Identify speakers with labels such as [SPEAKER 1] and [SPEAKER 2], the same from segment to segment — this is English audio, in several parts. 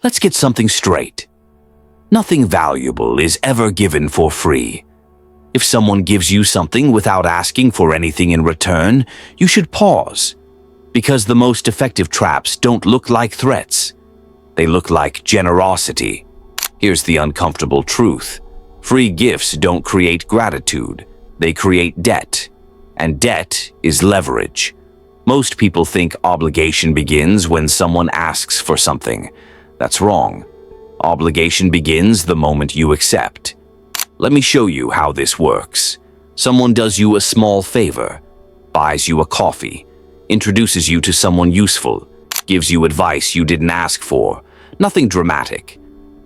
[SPEAKER 1] Let's get something straight. Nothing valuable is ever given for free. If someone gives you something without asking for anything in return, you should pause. Because the most effective traps don't look like threats. They look like generosity. Here's the uncomfortable truth. Free gifts don't create gratitude. They create debt. And debt is leverage. Most people think obligation begins when someone asks for something. That's wrong. Obligation begins the moment you accept. Let me show you how this works. Someone does you a small favor, buys you a coffee, introduces you to someone useful, gives you advice you didn't ask for. Nothing dramatic.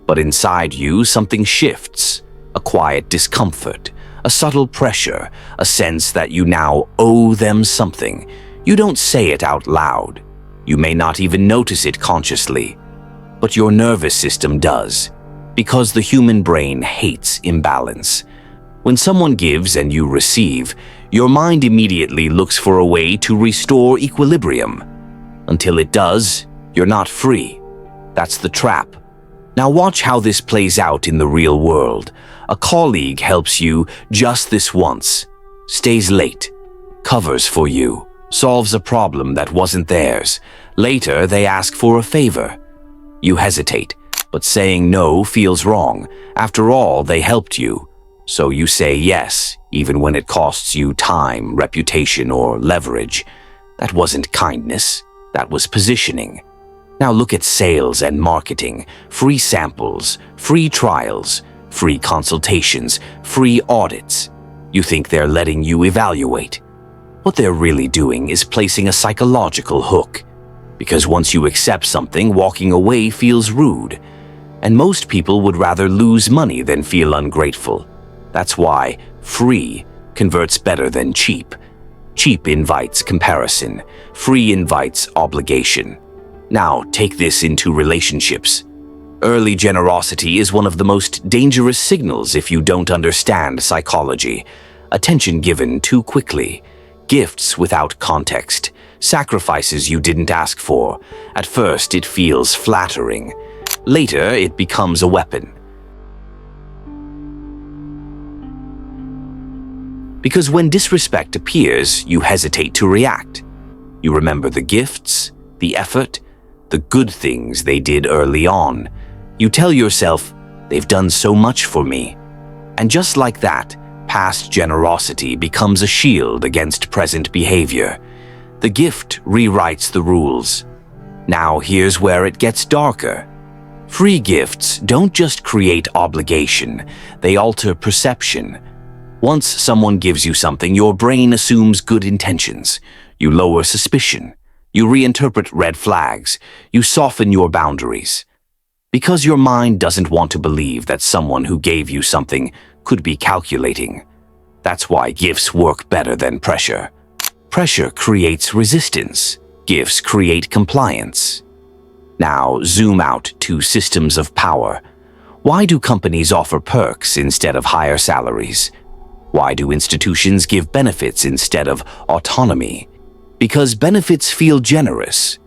[SPEAKER 1] But inside you, something shifts. A quiet discomfort, a subtle pressure, a sense that you now owe them something. You don't say it out loud. You may not even notice it consciously. But your nervous system does, because the human brain hates imbalance. When someone gives and you receive, your mind immediately looks for a way to restore equilibrium. Until it does, you're not free. That's the trap. Now watch how this plays out in the real world. A colleague helps you just this once, stays late, covers for you, solves a problem that wasn't theirs. Later, they ask for a favor. You hesitate, but saying no feels wrong. After all, they helped you. So you say yes, even when it costs you time, reputation, or leverage. That wasn't kindness. That was positioning. Now look at sales and marketing. Free samples, free trials, free consultations, free audits. You think they're letting you evaluate. What they're really doing is placing a psychological hook. Because once you accept something, walking away feels rude. And most people would rather lose money than feel ungrateful. That's why free converts better than cheap. Cheap invites comparison. Free invites obligation. Now take this into relationships. Early generosity is one of the most dangerous signals if you don't understand psychology. Attention given too quickly. Gifts without context. Sacrifices you didn't ask for. At first, it feels flattering. Later, it becomes a weapon. Because when disrespect appears, you hesitate to react. You remember the gifts, the effort, the good things they did early on. You tell yourself, they've done so much for me. And just like that, past generosity becomes a shield against present behavior. The gift rewrites the rules. Now here's where it gets darker. Free gifts don't just create obligation, they alter perception. Once someone gives you something, your brain assumes good intentions. You lower suspicion. You reinterpret red flags. You soften your boundaries. Because your mind doesn't want to believe that someone who gave you something could be calculating. That's why gifts work better than pressure. Pressure creates resistance. Gifts create compliance. Now, zoom out to systems of power. Why do companies offer perks instead of higher salaries? Why do institutions give benefits instead of autonomy? Because benefits feel generous,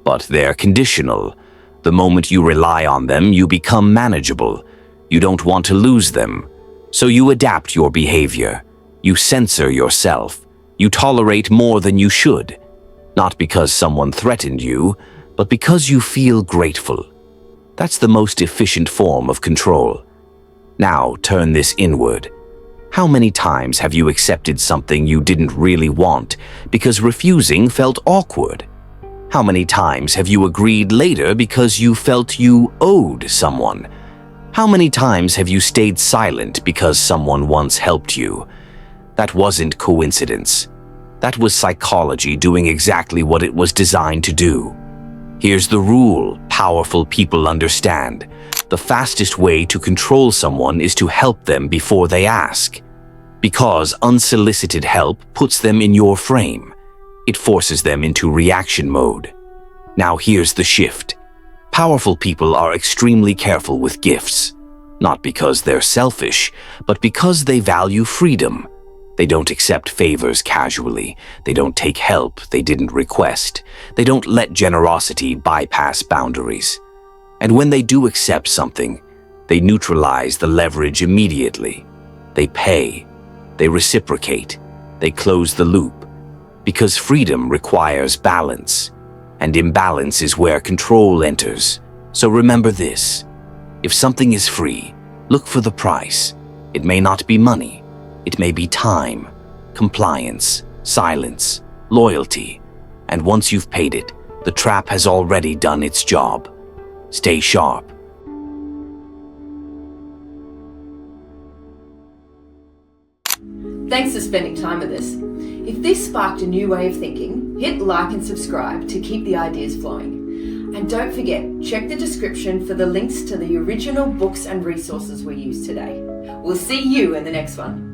[SPEAKER 1] but they're conditional. The moment you rely on them, you become manageable. You don't want to lose them, so you adapt your behavior. You censor yourself. You tolerate more than you should, not because someone threatened you, but because you feel grateful. That's the most efficient form of control. Now turn this inward. How many times have you accepted something you didn't really want because refusing felt awkward? How many times have you agreed later because you felt you owed someone? How many times have you stayed silent because someone once helped you? That wasn't coincidence. That was psychology doing exactly what it was designed to do. Here's the rule powerful people understand. The fastest way to control someone is to help them before they ask. Because unsolicited help puts them in your frame. It forces them into reaction mode. Now here's the shift. Powerful people are extremely careful with gifts. Not because they're selfish, but because they value freedom. They don't accept favors casually. They don't take help they didn't request. They don't let generosity bypass boundaries. And when they do accept something, they neutralize the leverage immediately. They pay, they reciprocate, they close the loop, because freedom requires balance, and imbalance is where control enters. So remember this: if something is free, look for the price. It may not be money, it may be time, compliance, silence, loyalty, and once you've paid it, the trap has already done its job. Stay sharp.
[SPEAKER 2] Thanks for spending time with us. If this sparked a new way of thinking, hit like and subscribe to keep the ideas flowing. And don't forget, check the description for the links to the original books and resources we used today. We'll see you in the next one.